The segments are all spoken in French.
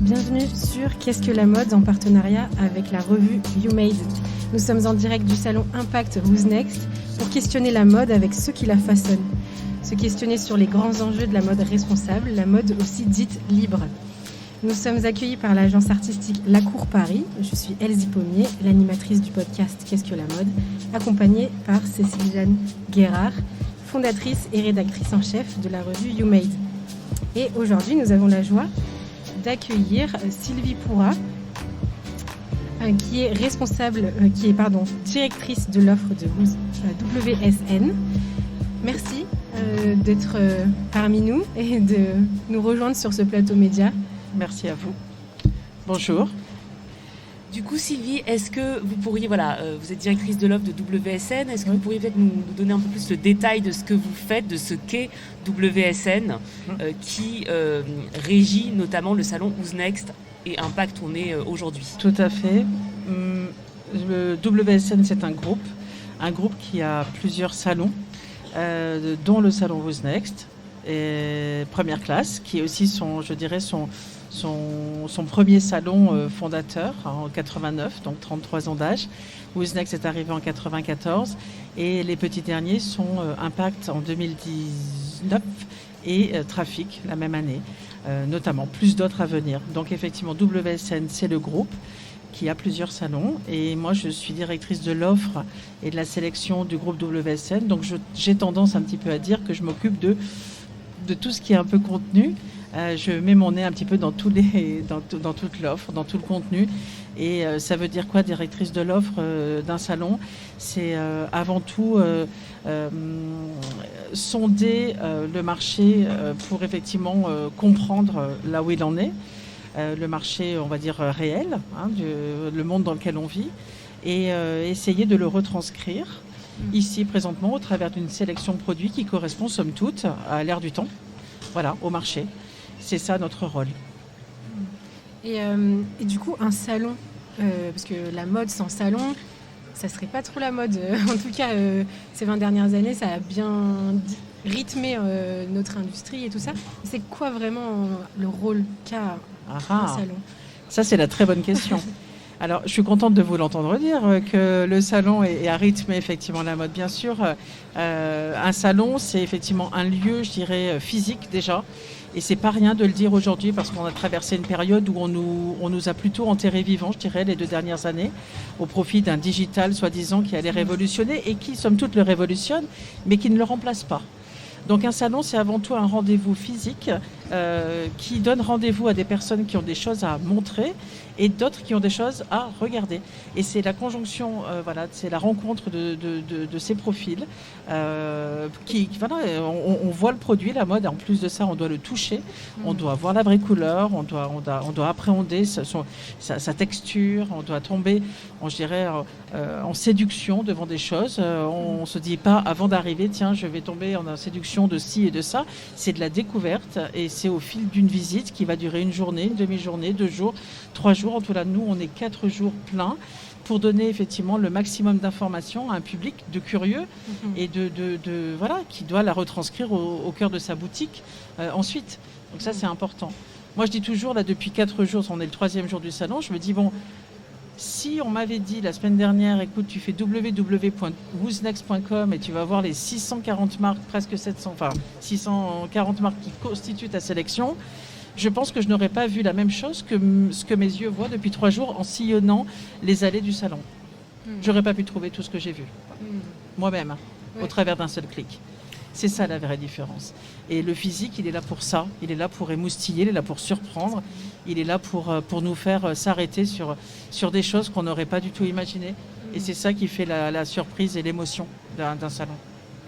Bienvenue sur Qu'est-ce que la mode en partenariat avec la revue You Made. Nous sommes en direct du salon Impact Who's Next pour questionner la mode avec ceux qui la façonnent. Se questionner sur les grands enjeux de la mode responsable, la mode aussi dite libre. Nous sommes accueillis par l'agence artistique La Cour Paris. Je suis Elsie Pommier, l'animatrice du podcast Qu'est-ce que la mode, accompagnée par Cécile-Jeanne Guérard, fondatrice et rédactrice en chef de la revue You Made. Et aujourd'hui, nous avons la joie d'accueillir Sylvie Pourrat, qui est directrice de l'offre de WSN. Merci d'être parmi nous et de nous rejoindre sur ce plateau média. Merci à vous. Bonjour. Du coup, Sylvie, est-ce que vous pourriez, vous êtes directrice de l'offre de WSN, est-ce que vous pourriez peut-être nous donner un peu plus le détail de ce que vous faites, de ce qu'est WSN, qui régit notamment le salon Who's Next et Impact où on est aujourd'hui? Tout à fait. Le WSN, c'est un groupe qui a plusieurs salons, dont le salon Who's Next, et première classe, qui est aussi son premier salon fondateur en 89, donc 33 ans d'âge. Who's Next est arrivé en 94 et les petits derniers sont Impact en 2019 et Trafic la même année, notamment. Plus d'autres à venir. Donc effectivement, WSN, c'est le groupe qui a plusieurs salons et moi je suis directrice de l'offre et de la sélection du groupe WSN. Donc j'ai tendance un petit peu à dire que je m'occupe de tout ce qui est un peu contenu. Je mets mon nez un petit peu dans toute l'offre, dans tout le contenu. Et ça veut dire quoi, directrice de l'offre d'un salon? C'est avant tout sonder le marché pour effectivement comprendre là où il en est. Le marché, on va dire, réel, le monde dans lequel on vit. Et essayer de le retranscrire ici, présentement, au travers d'une sélection de produits qui correspond, somme toute, à l'ère du temps, voilà, au marché. C'est ça notre rôle. Et du coup, un salon, parce que la mode sans salon, ça serait pas trop la mode. En tout cas, ces 20 dernières années, ça a bien rythmé notre industrie et tout ça. C'est quoi vraiment le rôle qu'a un salon? Ça, c'est la très bonne question. Alors, je suis contente de vous l'entendre dire, que le salon a rythmé effectivement la mode. Bien sûr, un salon, c'est effectivement un lieu, je dirais, physique déjà. Et c'est pas rien de le dire aujourd'hui parce qu'on a traversé une période où on nous a plutôt enterrés vivants, je dirais, les 2 dernières années, au profit d'un digital soi-disant qui allait révolutionner et qui, somme toute, le révolutionne, mais qui ne le remplace pas. Donc un salon, c'est avant tout un rendez-vous physique qui donne rendez-vous à des personnes qui ont des choses à montrer et d'autres qui ont des choses à regarder. Et c'est la conjonction, c'est la rencontre de ces profils on voit le produit, la mode, et en plus de ça, on doit le toucher, on doit voir la vraie couleur, on doit appréhender sa texture, on doit tomber, en séduction devant des choses. On ne se dit pas avant d'arriver, tiens, je vais tomber en séduction de ci et de ça. C'est de la découverte et c'est au fil d'une visite qui va durer une journée, une demi-journée, 2 jours, 3 jours. En tout cas, nous, on est 4 jours pleins pour donner effectivement le maximum d'informations à un public de curieux et qui doit la retranscrire au cœur de sa boutique ensuite. Donc ça, c'est important. Moi, je dis toujours, là, depuis 4 jours, on est le 3e jour du salon, je me dis, bon, si on m'avait dit la semaine dernière, écoute, tu fais www.who'snext.com et tu vas voir les 640 marques, presque 640 marques qui constituent ta sélection, je pense que je n'aurais pas vu la même chose que ce que mes yeux voient depuis 3 jours en sillonnant les allées du salon. J'aurais pas pu trouver tout ce que j'ai vu moi-même, au travers d'un seul clic. C'est ça la vraie différence. Et le physique, il est là pour ça. Il est là pour émoustiller, il est là pour surprendre. Il est là pour nous faire s'arrêter sur des choses qu'on n'aurait pas du tout imaginées. Et c'est ça qui fait la surprise et l'émotion d'un salon.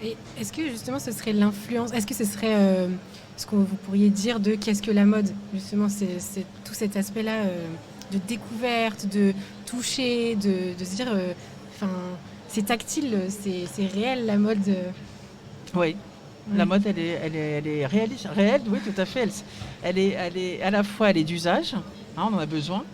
Et est-ce que justement ce serait l'influence, est-ce que ce serait ce que vous pourriez dire de qu'est-ce que la mode? Justement, c'est tout cet aspect-là de découverte, de toucher, de se dire, c'est tactile, c'est réel la mode. Oui, la mode, elle est réelle, oui, tout à fait. Elle est à la fois, elle est d'usage, on en a besoin.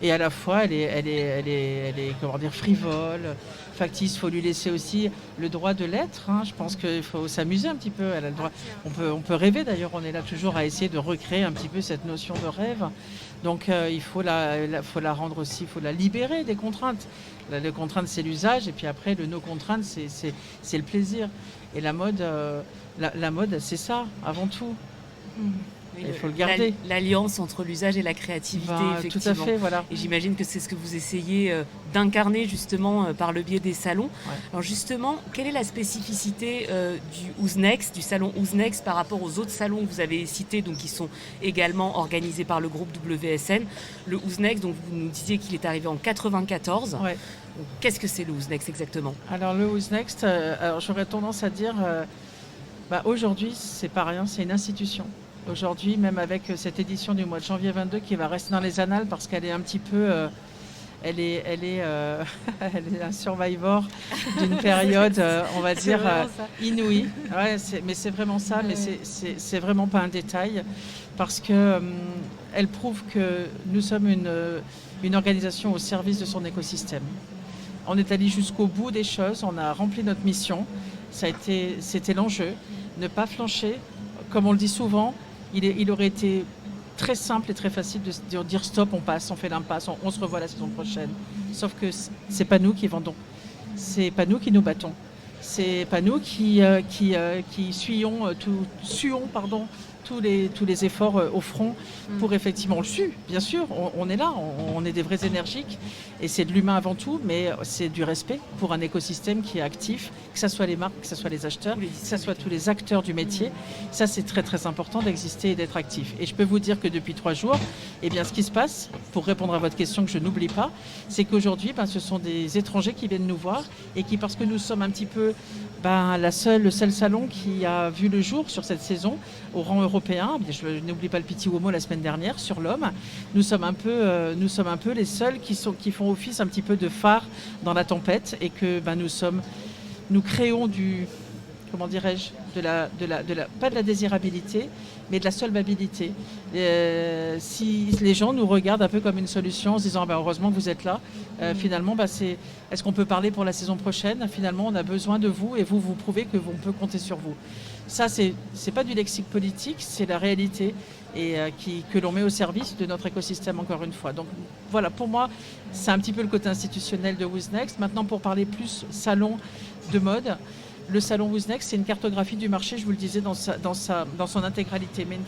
Et à la fois, elle est comment dire, frivole, factice. Il faut lui laisser aussi le droit de l'être. Je pense qu'il faut s'amuser un petit peu. Elle a le droit. On peut rêver d'ailleurs. On est là toujours à essayer de recréer un petit peu cette notion de rêve. Donc il faut la rendre aussi, il faut la libérer des contraintes. Les contraintes, c'est l'usage. Et puis après, le no contraintes, c'est le plaisir. Et la mode, la mode, c'est ça, avant tout. Oui, il faut le garder. L'alliance entre l'usage et la créativité, effectivement. Tout à fait, voilà. Et j'imagine que c'est ce que vous essayez d'incarner justement par le biais des salons. Ouais. Alors justement, quelle est la spécificité du Who's Next, du salon Who's Next par rapport aux autres salons que vous avez cités, donc qui sont également organisés par le groupe WSN. Le Who's Next, donc vous nous disiez qu'il est arrivé en 94. Ouais. Donc, qu'est-ce que c'est le Who's Next exactement? Alors le Who's Next, alors j'aurais tendance à dire, aujourd'hui c'est pas rien, c'est une institution. Aujourd'hui, même avec cette édition du mois de janvier 22 qui va rester dans les annales parce qu'elle est un petit peu, elle est un survivor d'une période, on va dire, inouïe. Ouais, mais c'est vraiment ça, mais c'est vraiment pas un détail parce que elle prouve que nous sommes une organisation au service de son écosystème. On est allé jusqu'au bout des choses, on a rempli notre mission. C'était l'enjeu, ne pas flancher. Comme on le dit souvent, il aurait été très simple et très facile de dire stop, on passe, on fait l'impasse, on se revoit la saison prochaine. Sauf que c'est pas nous qui vendons, c'est pas nous qui nous battons, c'est pas nous qui suons tous les efforts au front pour effectivement, on le sue, bien sûr, on est là, on est des vrais énergiques et c'est de l'humain avant tout, mais c'est du respect pour un écosystème qui est actif, que ce soit les marques, que ce soit les acheteurs, que ce soit tous les acteurs du métier. Ça, c'est très très important d'exister et d'être actif. Et je peux vous dire que depuis 3 jours, ce qui se passe, pour répondre à votre question que je n'oublie pas, c'est qu'aujourd'hui, ce sont des étrangers qui viennent nous voir et qui, parce que nous sommes un petit peu le seul salon qui a vu le jour sur cette saison au rang européen. Je n'oublie pas le Petit Homo la semaine dernière sur l'homme. Nous sommes un peu les seuls qui font office un petit peu de phare dans la tempête et que nous créons comment dirais-je, pas de la désirabilité, mais de la solvabilité. Si les gens nous regardent un peu comme une solution en se disant heureusement que vous êtes là, finalement, est-ce qu'on peut parler pour la saison prochaine? Finalement, on a besoin de vous et vous prouvez que on peut compter sur vous. Ça, c'est pas du lexique politique, c'est la réalité et que l'on met au service de notre écosystème encore une fois. Donc voilà, pour moi, c'est un petit peu le côté institutionnel de Who's Next. Maintenant, pour parler plus salon de mode, le salon Who's Next, c'est une cartographie du marché, je vous le disais, dans son intégralité, mais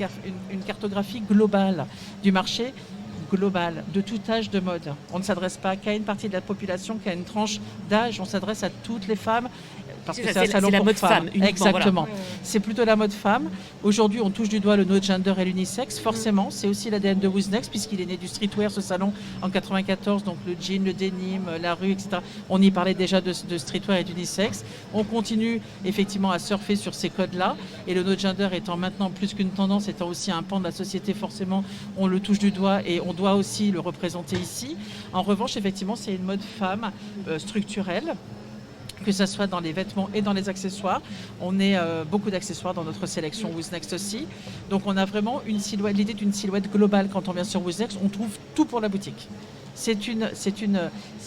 une cartographie globale du marché, globale, de tout âge de mode. On ne s'adresse pas qu'à une partie de la population, qu'à une tranche d'âge, on s'adresse à toutes les femmes. Parce que c'est un salon la pour mode femmes. Femme, Exactement. Voilà. C'est plutôt la mode femme. Aujourd'hui, on touche du doigt le no gender et l'unisexe. Forcément, c'est aussi l'ADN de Who's Next, puisqu'il est né du streetwear, ce salon, en 94. Donc le jean, le denim, la rue, etc. On y parlait déjà de streetwear et d'unisexe. On continue effectivement à surfer sur ces codes-là. Et le no gender étant maintenant plus qu'une tendance, étant aussi un pan de la société, forcément, on le touche du doigt et on doit aussi le représenter ici. En revanche, effectivement, c'est une mode femme structurelle, que ce soit dans les vêtements et dans les accessoires. On est beaucoup d'accessoires dans notre sélection Who's Next aussi. Donc on a vraiment l'idée d'une silhouette globale. Quand on vient sur Who's Next, on trouve tout pour la boutique. C'est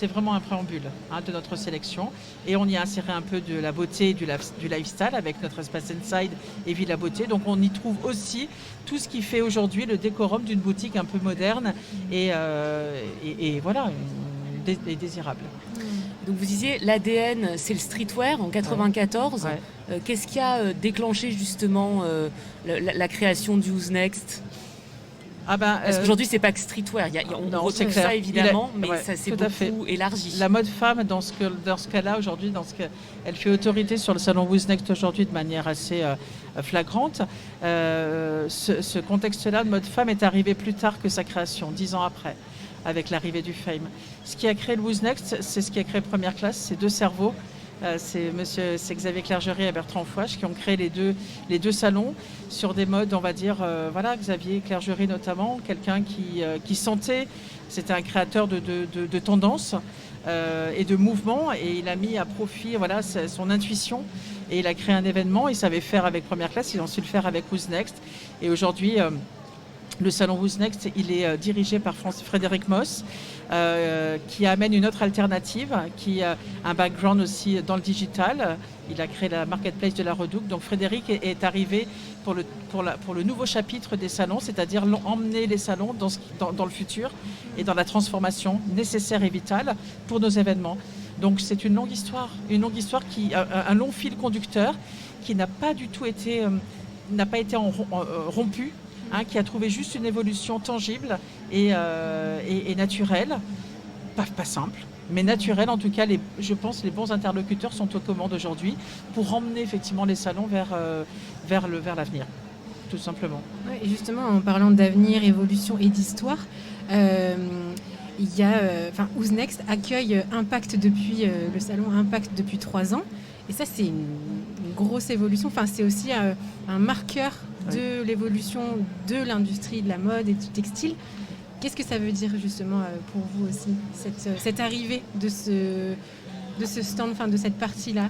vraiment un préambule de notre sélection. Et on y a inséré un peu de la beauté et du lifestyle avec notre espace Inside et Villa Beauté. Donc on y trouve aussi tout ce qui fait aujourd'hui le décorum d'une boutique un peu moderne et voilà, et désirable. Donc vous disiez l'ADN, c'est le streetwear en 94. Ouais. Qu'est-ce qui a déclenché justement la création du Who's Next? Parce qu'aujourd'hui, c'est pas que streetwear. On retrouve ça évidemment, mais ça s'est beaucoup élargi. La mode femme, dans ce cas-là, aujourd'hui, elle fait autorité sur le salon Who's Next aujourd'hui de manière assez flagrante. Ce contexte-là de mode femme est arrivé plus tard que sa création, 10 ans après, avec l'arrivée du Fame. Ce qui a créé le Who's Next, c'est ce qui a créé Première Classe, c'est 2 cerveaux. C'est Xavier Clergerie et Bertrand Fouache qui ont créé les deux salons sur des modes, on va dire, Xavier Clergerie notamment, quelqu'un qui sentait, c'était un créateur de tendances et de mouvements, et il a mis à profit son intuition et il a créé un événement. Il savait faire avec Première Classe, ils ont su le faire avec Who's Next, et aujourd'hui Le salon Who's Next, il est dirigé par Frédéric Moss, qui amène une autre alternative, qui a un background aussi dans le digital. Il a créé la marketplace de la Redoute. Donc Frédéric est arrivé pour le nouveau chapitre des salons, c'est-à-dire emmener les salons dans le futur et dans la transformation nécessaire et vitale pour nos événements. Donc c'est une longue histoire un long fil conducteur qui n'a pas du tout été, rompu. Qui a trouvé juste une évolution tangible et naturelle, pas simple, mais naturelle. En tout cas, je pense que les bons interlocuteurs sont aux commandes aujourd'hui pour emmener effectivement les salons vers l'avenir, tout simplement. Ouais, et justement, en parlant d'avenir, évolution et d'histoire, Who's Next accueille Impact depuis le salon Impact depuis 3 ans. Et ça, c'est une grosse évolution. Enfin, c'est aussi un marqueur de l'évolution de l'industrie de la mode et du textile. Qu'est-ce que ça veut dire justement pour vous aussi, cette arrivée de ce stand, de cette partie-là?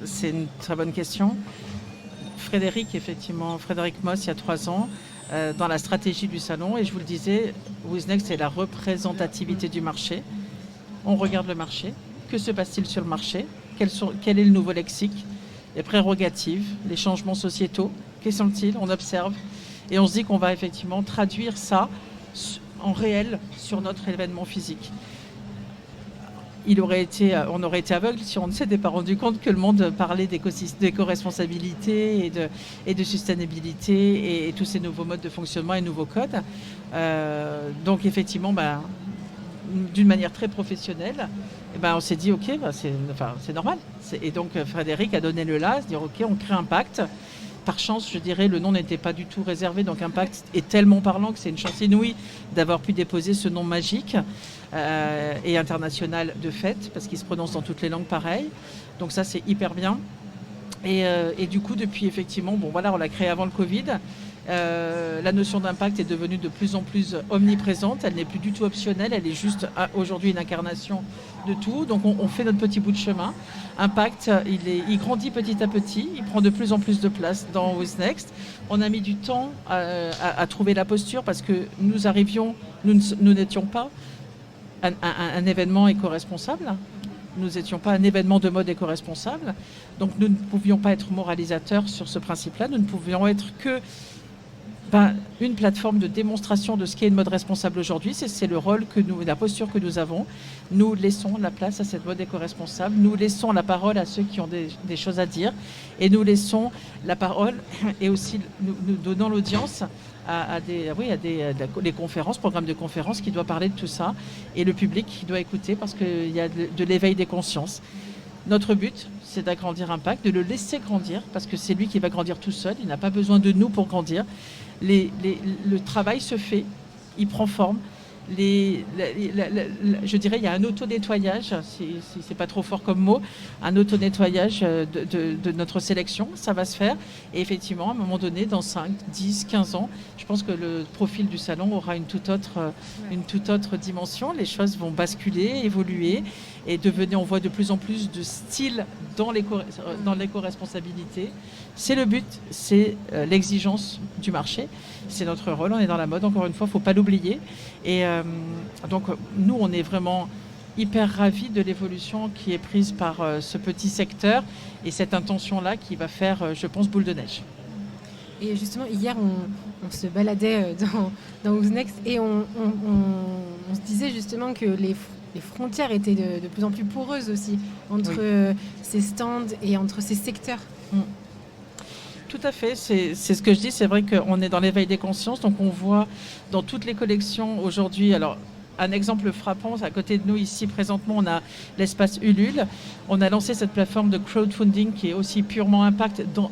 C'est une très bonne question. Frédéric Moss, il y a 3 ans, dans la stratégie du salon, et je vous le disais, Who's Next, c'est la représentativité du marché. On regarde le marché. Que se passe-t-il sur le marché? Quel est le nouveau lexique? Les prérogatives, les changements sociétaux, quels sont-ils? On observe et on se dit qu'on va effectivement traduire ça en réel sur notre événement physique. On aurait été aveugle si on ne s'était pas rendu compte que le monde parlait d'éco-responsabilité et de sustainabilité et tous ces nouveaux modes de fonctionnement et nouveaux codes. Donc effectivement, d'une manière très professionnelle, on s'est dit ok, c'est normal. Et donc Frédéric a donné le là, à se dire ok, on crée Impact. Par chance, je dirais, le nom n'était pas du tout réservé, donc Impact est tellement parlant que c'est une chance inouïe d'avoir pu déposer ce nom magique et international de fait, parce qu'il se prononce dans toutes les langues pareil. Donc ça, c'est hyper bien. Et du coup, depuis effectivement, on l'a créé avant le Covid. La notion d'impact est devenue de plus en plus omniprésente, elle n'est plus du tout optionnelle, elle est juste aujourd'hui une incarnation de tout. Donc on fait notre petit bout de chemin. Impact, il grandit petit à petit, il prend de plus en plus de place dans Who's Next. On a mis du temps à trouver la posture parce que nous n'étions pas un événement éco-responsable. Nous n'étions pas un événement de mode éco-responsable. Donc nous ne pouvions pas être moralisateurs sur ce principe-là. Nous ne pouvions être que une plateforme de démonstration de ce qu'est une mode responsable aujourd'hui. C'est le rôle la posture que nous avons. Nous laissons la place à cette mode éco-responsable. Nous laissons la parole à ceux qui ont des choses à dire. Et nous laissons la parole et aussi nous donnons l'audience à des conférences, programmes de conférences qui doivent parler de tout ça. Et le public qui doit écouter parce qu'il y a de l'éveil des consciences. Notre but, c'est d'agrandir Impact, de le laisser grandir, parce que c'est lui qui va grandir tout seul. Il n'a pas besoin de nous pour grandir. Le travail se fait, il prend forme. Je dirais il y a un auto-nettoyage, si c'est pas trop fort comme mot, un auto-nettoyage de notre sélection, ça va se faire. Et effectivement, à un moment donné, dans 5, 10, 15 ans, je pense que le profil du salon aura une toute autre dimension. Les choses vont basculer, évoluer et on voit de plus en plus de style dans l'éco-responsabilité. C'est le but, c'est l'exigence du marché. C'est notre rôle, on est dans la mode, encore une fois, il ne faut pas l'oublier. Et donc, nous, on est vraiment hyper ravis de l'évolution qui est prise par ce petit secteur et cette intention-là qui va faire, je pense, boule de neige. Et justement, hier, on se baladait dans Who's Next et on se disait justement que les frontières étaient de plus en plus poreuses aussi entre ces stands et entre ces secteurs. Tout à fait, c'est ce que je dis, c'est vrai qu'on est dans l'éveil des consciences, donc on voit dans toutes les collections aujourd'hui, alors un exemple frappant, à côté de nous ici présentement, on a l'espace Ulule, on a lancé cette plateforme de crowdfunding qui est aussi purement impact dans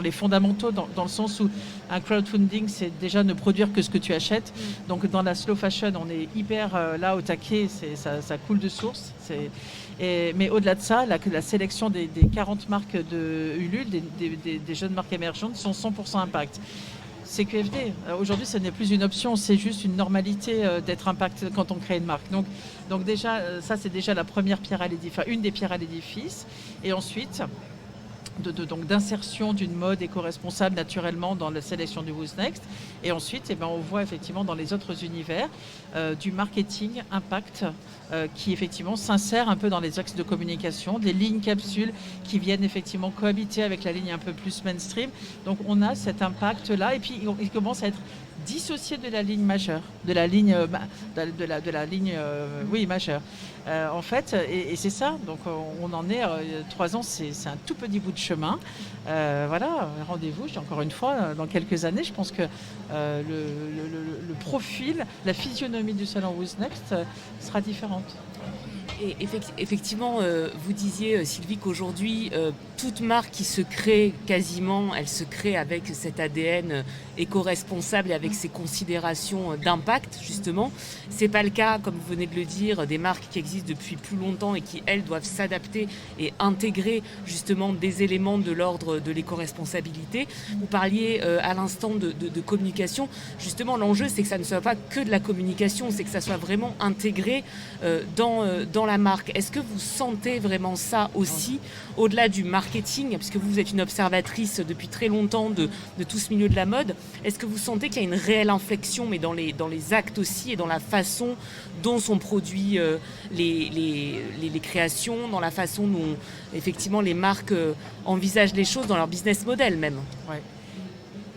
les fondamentaux, dans le sens où un crowdfunding c'est déjà ne produire que ce que tu achètes, donc dans la slow fashion on est hyper là au taquet, ça coule de source, mais au-delà de ça, la sélection des 40 marques de Ulule, des jeunes marques émergentes, sont 100% impact. CQFD, aujourd'hui, ce n'est plus une option, c'est juste une normalité d'être impact quand on crée une marque. Donc déjà, ça, c'est déjà la première pierre à l'édifice, une des pierres à l'édifice. Et ensuite, donc d'insertion d'une mode éco-responsable naturellement dans la sélection du Who's Next. Et ensuite, on voit effectivement dans les autres univers du marketing impact qui effectivement s'insère un peu dans les axes de communication, des lignes capsules qui viennent effectivement cohabiter avec la ligne un peu plus mainstream. Donc on a cet impact-là et puis il commence à être dissocié de la ligne majeure, de la ligne, majeure. En fait, et c'est ça, donc on en est 3 ans, c'est un tout petit bout de chemin. Voilà, rendez-vous, je dis encore une fois, dans quelques années, je pense que le profil, la physionomie du salon Who's Next sera différente. Et effectivement, vous disiez, Sylvie, qu'aujourd'hui, toute marque qui se crée quasiment, elle se crée avec cet ADN éco-responsable et avec ces considérations d'impact, justement. C'est pas le cas, comme vous venez de le dire, des marques qui existent depuis plus longtemps et qui, elles, doivent s'adapter et intégrer justement des éléments de l'ordre de l'éco-responsabilité. Vous parliez à l'instant de communication. Justement, l'enjeu, c'est que ça ne soit pas que de la communication, c'est que ça soit vraiment intégré dans la marque. Est-ce que vous sentez vraiment ça aussi, au-delà du marketing, puisque vous êtes une observatrice depuis très longtemps de tout ce milieu de la mode, est-ce que vous sentez qu'il y a une réelle inflexion, mais dans les actes aussi, et dans la façon dont sont produits les créations, dans la façon dont effectivement les marques envisagent les choses dans leur business model même?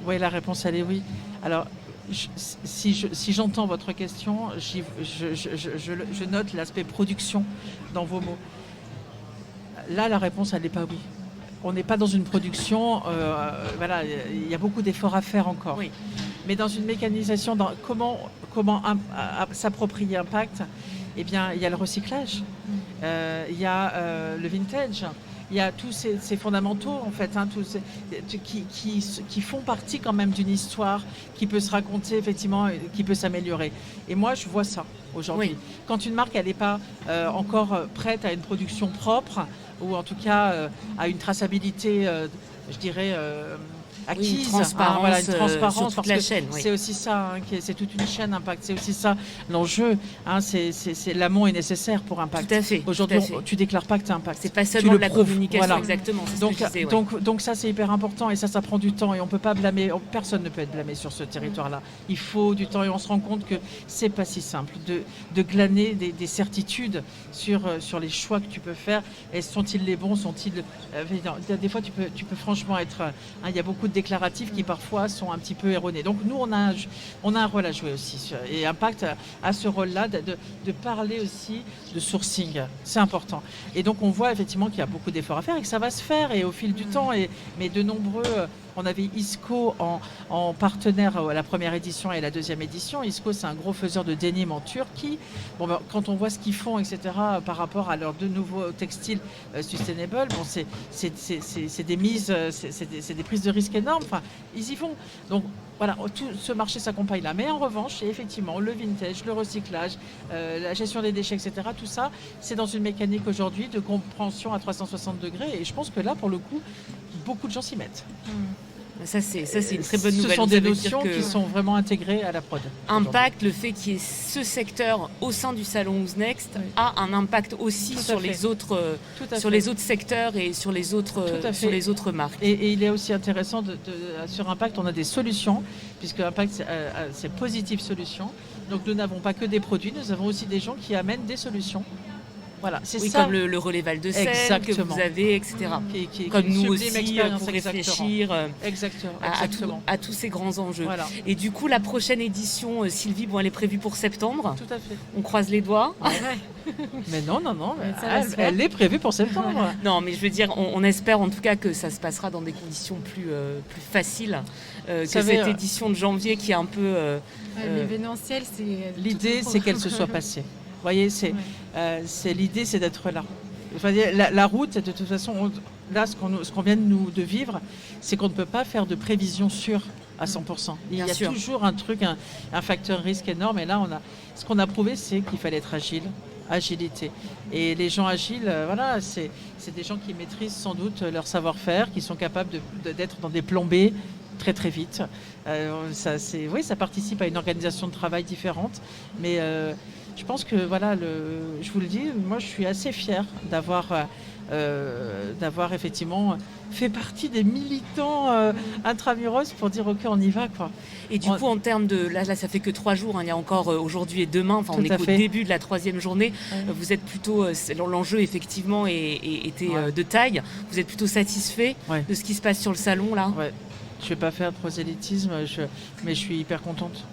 Oui, la réponse elle est oui. Alors, si j'entends votre question, je note l'aspect production dans vos mots. Là, la réponse, elle n'est pas oui. On n'est pas dans une production, il y a beaucoup d'efforts à faire encore. Oui. Mais dans une mécanisation, comment s'approprier impact, eh bien, il y a le recyclage, il y a le vintage. Il y a tous ces fondamentaux, en fait, qui font partie quand même d'une histoire qui peut se raconter, effectivement, qui peut s'améliorer. Et moi, je vois ça aujourd'hui. Oui. Quand une marque, elle n'est pas encore prête à une production propre, ou en tout cas à une traçabilité, je dirais, acquise, une transparence sur toute la chaîne. C'est aussi ça, c'est toute une chaîne impact. C'est aussi ça l'enjeu. C'est l'amont est nécessaire pour impact. Tout à fait. Aujourd'hui, tu déclares pas que tu as impact. C'est pas seulement de la communication, voilà. exactement. Donc ça, c'est hyper important et ça prend du temps et on peut pas blâmer. Personne ne peut être blâmé sur ce territoire-là. Il faut du temps et on se rend compte que c'est pas si simple de glaner des certitudes sur les choix que tu peux faire. Et sont-ils les bons? Sont-ils des fois tu peux franchement être. Il y a beaucoup de déclaratifs qui parfois sont un petit peu erronés. Donc nous, on a un rôle à jouer aussi. Et Impact a ce rôle-là de parler aussi de sourcing. C'est important. Et donc on voit effectivement qu'il y a beaucoup d'efforts à faire et que ça va se faire et au fil du temps. Mais de nombreux... On avait ISCO en partenaire à la première édition et la deuxième édition. ISCO, c'est un gros faiseur de denim en Turquie. Quand on voit ce qu'ils font, etc., par rapport à leurs 2 nouveaux textiles sustainable, c'est des mises, c'est des prises de risques énormes. Enfin, ils y vont. Donc, voilà, tout ce marché s'accompagne là. Mais en revanche, effectivement, le vintage, le recyclage, la gestion des déchets, etc., tout ça, c'est dans une mécanique aujourd'hui de compréhension à 360 degrés. Et je pense que là, pour le coup, beaucoup de gens s'y mettent. Ça, c'est une très bonne nouvelle. Ce sont des notions qui sont vraiment intégrées à la prod. Impact, le fait qu'il y ait ce secteur au sein du salon Who's Next a un impact aussi sur les autres secteurs et sur les autres marques. Et il est aussi intéressant sur Impact, on a des solutions, puisque Impact, c'est Positive Solutions. Donc nous n'avons pas que des produits, nous avons aussi des gens qui amènent des solutions. Voilà, c'est ça. Comme le relais Val de Seine que vous avez, etc. Comme nous aussi, pour réfléchir à tous ces grands enjeux. Voilà. Et du coup, la prochaine édition, Sylvie, elle est prévue pour septembre. Tout à fait. On croise les doigts. Mais non, elle est prévue pour septembre. Non, mais je veux dire, on espère en tout cas que ça se passera dans des conditions plus faciles que cette édition de janvier qui est un peu... L'événementiel, c'est... L'idée, c'est qu'elle se soit passée. Vous voyez, l'idée, c'est d'être là. Enfin, la route, de toute façon, là, ce qu'on vient de vivre, c'est qu'on ne peut pas faire de prévision sûre à 100%. Il y a toujours un facteur risque énorme. Et là, ce qu'on a prouvé, c'est qu'il fallait être agilité. Et les gens agiles, c'est des gens qui maîtrisent sans doute leur savoir-faire, qui sont capables d'être dans des plombées très très vite. Ça participe à une organisation de travail différente. Mais je pense que je vous le dis, moi je suis assez fière d'avoir d'avoir effectivement fait partie des militants intramuros pour dire ok, on y va, quoi. Et du coup, en termes de... Là, ça fait que 3 jours, il y a encore aujourd'hui et demain, enfin, on est qu'au début de la 3e journée. Vous êtes plutôt... l'enjeu, effectivement, était de taille. Vous êtes plutôt satisfait de ce qui se passe sur le salon, là? Je ne vais pas faire de prosélytisme, mais je suis hyper contente.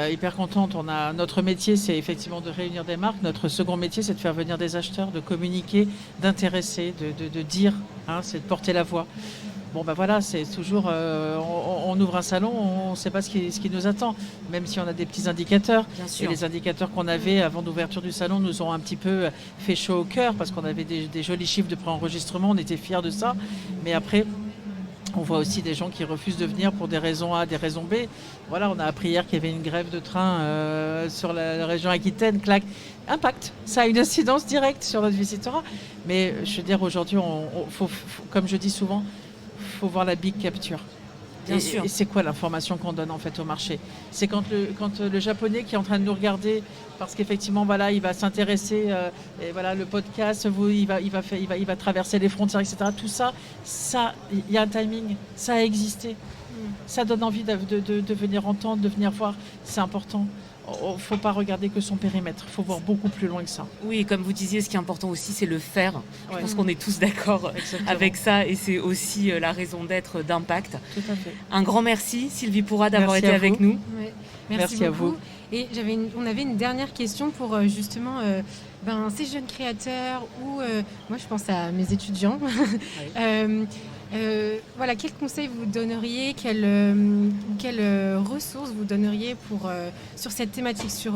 Hyper contente. Notre métier, c'est effectivement de réunir des marques. Notre second métier, c'est de faire venir des acheteurs, de communiquer, d'intéresser, de dire, c'est de porter la voix. Bon, voilà, c'est toujours... on ouvre un salon, on ne sait pas ce qui nous attend, même si on a des petits indicateurs. Bien sûr. Et les indicateurs qu'on avait avant l'ouverture du salon nous ont un petit peu fait chaud au cœur, parce qu'on avait des jolis chiffres de préenregistrement, on était fiers de ça. Mais après... on voit aussi des gens qui refusent de venir pour des raisons A, des raisons B. Voilà, on a appris hier qu'il y avait une grève de train sur la région Aquitaine. Clac, impact. Ça a une incidence directe sur notre visitora. Mais je veux dire, aujourd'hui, faut, comme je dis souvent, il faut voir la big capture. Bien sûr. Et c'est quoi l'information qu'on donne en fait au marché? C'est quand le Japonais qui est en train de nous regarder, parce qu'effectivement voilà, il va s'intéresser, et voilà, le podcast, il va traverser les frontières, etc. Tout ça, il y a un timing, ça a existé. Ça donne envie de venir entendre, de venir voir. C'est important. Il ne faut pas regarder que son périmètre, il faut voir beaucoup plus loin que ça. Oui, et comme vous disiez, ce qui est important aussi, c'est le faire. Je pense qu'on est tous d'accord Exactement. avec ça, et c'est aussi la raison d'être d'Impact. Tout à fait. Un grand merci, Sylvie Pourrat, d'avoir été avec nous. Ouais. Merci à beaucoup. vous. Et on avait une dernière question pour justement ces jeunes créateurs ou moi je pense à mes étudiants. Voilà, quels conseils vous donneriez, quelles ressources vous donneriez sur cette thématique, sur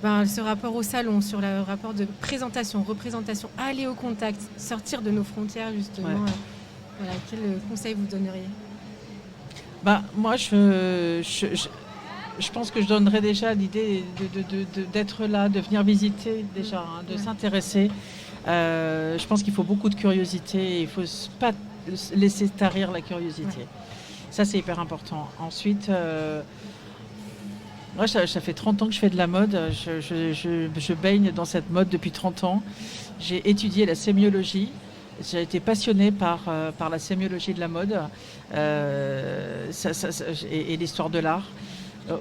ce rapport au salon, sur le rapport de présentation, représentation, aller au contact, sortir de nos frontières justement. Voilà, quels conseils vous donneriez? Moi, je pense que je donnerais déjà l'idée d'être là, de venir visiter déjà, de s'intéresser. Je pense qu'il faut beaucoup de curiosité, il ne faut pas laisser tarir la curiosité. Ça, c'est hyper important. Ensuite, moi, ça fait 30 ans que je fais de la mode. Je baigne dans cette mode depuis 30 ans. J'ai étudié la sémiologie. J'ai été passionnée par la sémiologie de la mode et l'histoire de l'art.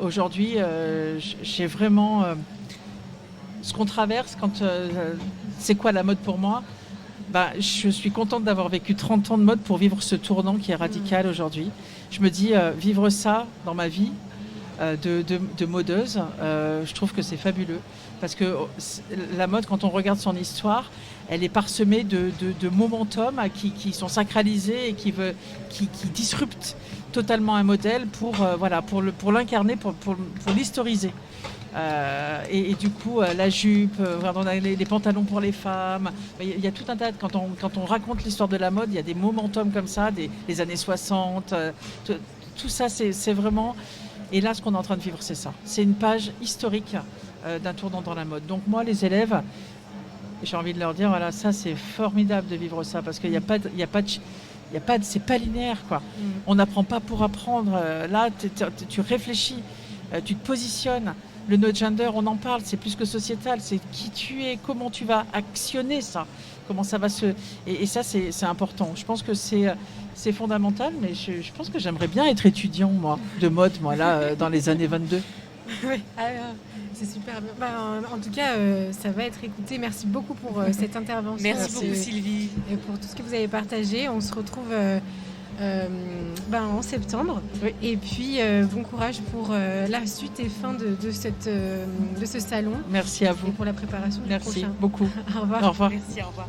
Aujourd'hui, j'ai vraiment... ce qu'on traverse, c'est quoi la mode pour moi? Je suis contente d'avoir vécu 30 ans de mode pour vivre ce tournant qui est radical aujourd'hui. Je me dis, vivre ça dans ma vie de modeuse, je trouve que c'est fabuleux. Parce que la mode, quand on regarde son histoire, elle est parsemée de momentum qui sont sacralisés et qui disruptent totalement un modèle pour l'incarner, pour l'historiser. Et du coup, la jupe, on a les pantalons pour les femmes. Il y a tout un tas quand on raconte l'histoire de la mode, il y a des momentum comme ça, des années 60. Tout ça, c'est vraiment... Et là, ce qu'on est en train de vivre, c'est ça. C'est une page historique d'un tournant dans la mode. Donc moi, les élèves, j'ai envie de leur dire, voilà, ça, c'est formidable de vivre ça, parce qu'il n'y a pas de... c'est pas linéaire, quoi. On n'apprend pas pour apprendre. Là, tu réfléchis, tu te positionnes. Le no gender, on en parle, c'est plus que sociétal, c'est qui tu es, comment tu vas actionner ça, comment ça va se... Et ça, c'est important. Je pense que c'est fondamental, mais je pense que j'aimerais bien être étudiant, moi, de mode, dans les années 22. Oui, c'est super bien. En tout cas, ça va être écouté. Merci beaucoup pour cette intervention. Merci beaucoup, Sylvie. Et pour tout ce que vous avez partagé. On se retrouve... en septembre. Oui. Et puis bon courage pour la suite et fin de ce salon. Merci à vous. Et pour la préparation du prochain. Merci beaucoup. Au revoir. Au revoir. Merci, au revoir.